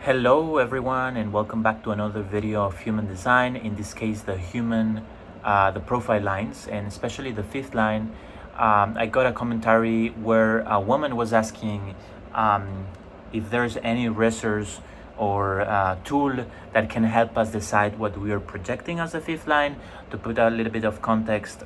Hello everyone, and welcome back to another video of human design. In this case, the profile lines, and especially the fifth line. I got a commentary where a woman was asking if there's any resource or tool that can help us decide what we are projecting as the fifth line. To put a little bit of context,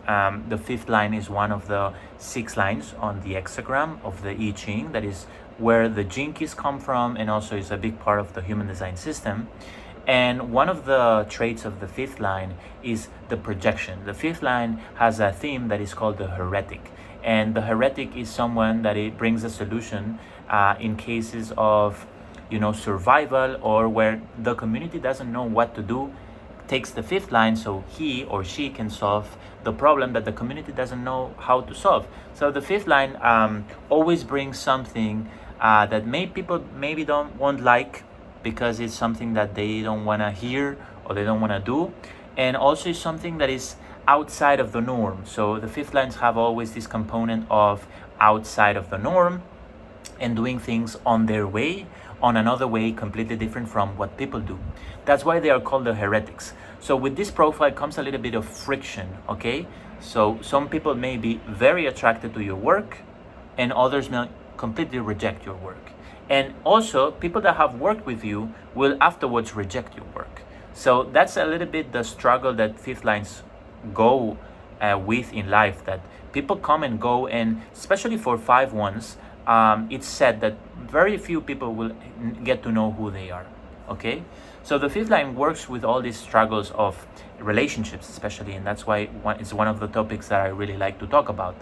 the fifth line is one of the 6 lines on the hexagram of the I Ching. That is where the gene keys come from, and also is a big part of the human design system. And one of the traits of the fifth line is the projection. The fifth line has a theme that is called the heretic. And the heretic is someone that it brings a solution in cases of survival, or where the community doesn't know what to do, takes the fifth line so he or she can solve the problem that the community doesn't know how to solve. So the fifth line always brings something that people maybe won't like, because it's something that they don't want to hear or they don't want to do, and also is something that is outside of the norm. So the fifth lines have always this component of outside of the norm and doing things on their way, on another way completely different from what people do. That's why they are called the heretics. So with this profile comes a little bit of friction, okay? So some people may be very attracted to your work, and others may completely reject your work. And also, people that have worked with you will afterwards reject your work. So that's a little bit the struggle that fifth lines go with in life, that people come and go, and especially for 5-1s, it's said that very few people will get to know who they are, okay? So the fifth line works with all these struggles of relationships especially, and that's why it's one of the topics that I really like to talk about.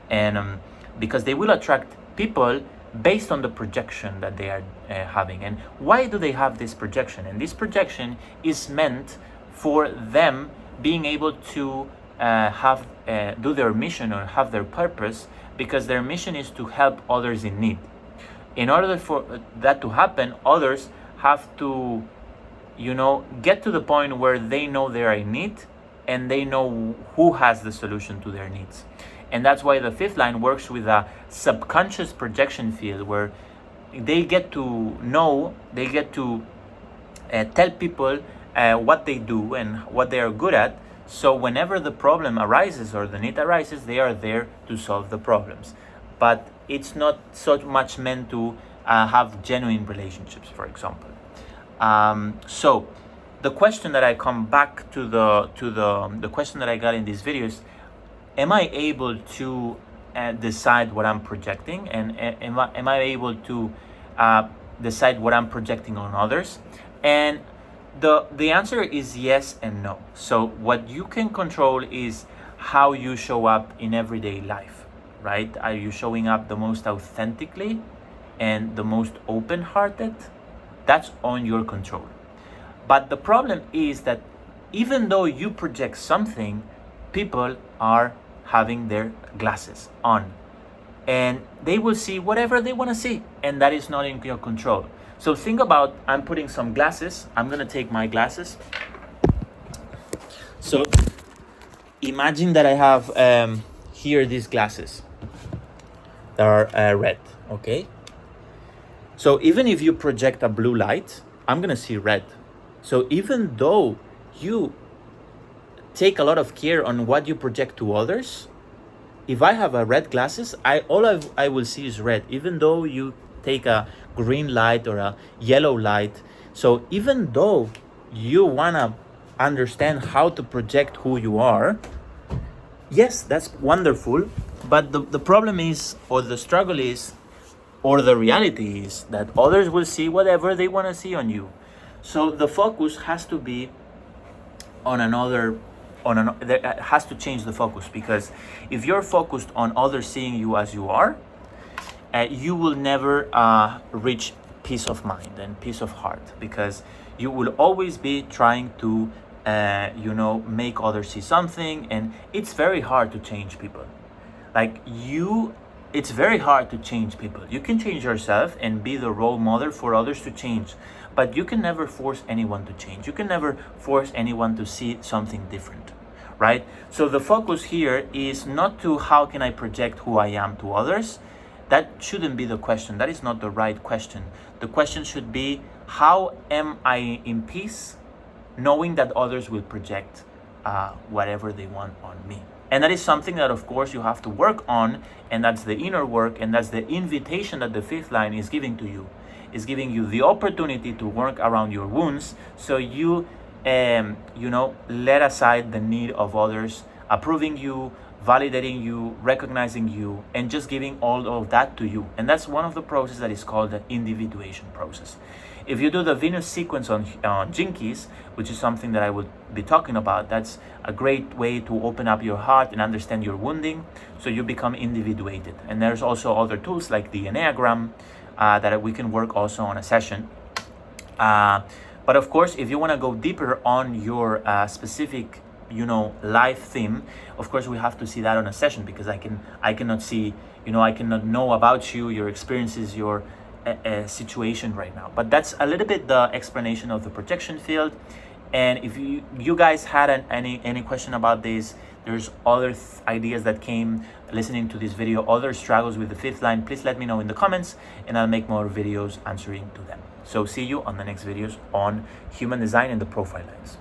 And because they will attract people based on the projection that they are having. And why do they have this projection? And this projection is meant for them being able to do their mission or have their purpose, because their mission is to help others in need. In order for that to happen, others have to get to the point where they know they are in need, and they know who has the solution to their needs. And that's why the fifth line works with a subconscious projection field, where they get to tell people what they do and what they are good at. So whenever the problem arises or the need arises, they are there to solve the problems. But it's not so much meant to have genuine relationships, for example. So the question that I come back to the question that I got in this video is, am I able to decide what I'm projecting, and am I able to decide what I'm projecting on others? And the answer is yes and no. So what you can control is how you show up in everyday life, right? Are you showing up the most authentically and the most open-hearted? That's on your control. But the problem is that even though you project something, people are having their glasses on, and they will see whatever they want to see, and that is not in your control. So think about, I'm putting some glasses. I'm gonna take my glasses. So imagine that I have here these glasses that are red, okay? So even if you project a blue light, I'm gonna see red. So even though you take a lot of care on what you project to others, if I have a red glasses, I will see is red, even though you take a green light or a yellow light. So even though you wanna understand how to project who you are, yes, that's wonderful, but the problem is, or the struggle is, or the reality is, that others will see whatever they want to see on you. So the focus has to be there has to change the focus, because if you're focused on others seeing you as you are, you will never reach peace of mind and peace of heart, because you will always be trying to make others see something, and it's very hard to change people. It's very hard to change people. You can change yourself and be the role model for others to change, but you can never force anyone to change. You can never force anyone to see something different, right? So the focus here is not to how can I project who I am to others. That shouldn't be the question. That is not the right question. The question should be, how am I in peace knowing that others will project whatever they want on me? And that is something that, of course, you have to work on, and that's the inner work, and that's the invitation that the fifth line is giving to you. Is giving you the opportunity to work around your wounds, so you, let aside the need of others approving you, validating you, recognizing you, and just giving all of that to you. And that's one of the processes that is called the individuation process. If you do the Venus sequence on Gene Keys, which is something that I would be talking about, that's a great way to open up your heart and understand your wounding, so you become individuated. And there's also other tools like the Enneagram that we can work also on a session. But of course, if you want to go deeper on your specific life theme, of course we have to see that on a session, because I cannot see, I cannot know about you, your experiences, your situation right now. But that's a little bit the explanation of the projection field. And if you guys had any question about this, there's other ideas that came listening to this video, other struggles with the fifth line, please let me know in the comments, and I'll make more videos answering to them. So see you on the next videos on human design and the profile lines.